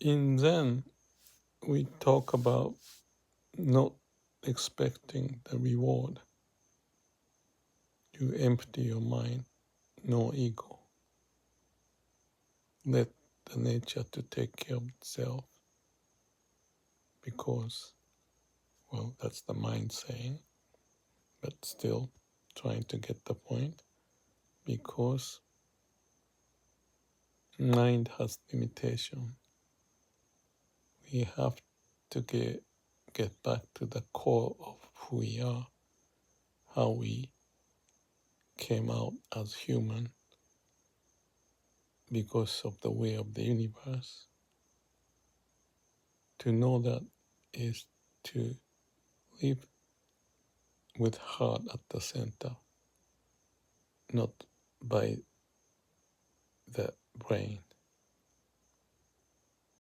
In Zen, we talk about not expecting the reward. You empty your mind, no ego. Let the nature to take care of itself because, well, that's the mind saying, but still trying to get the point because mind has limitation. We have to get back to the core of who we are, how we came out as human because of the way of the universe. To know that is to live with heart at the center, not by the brain.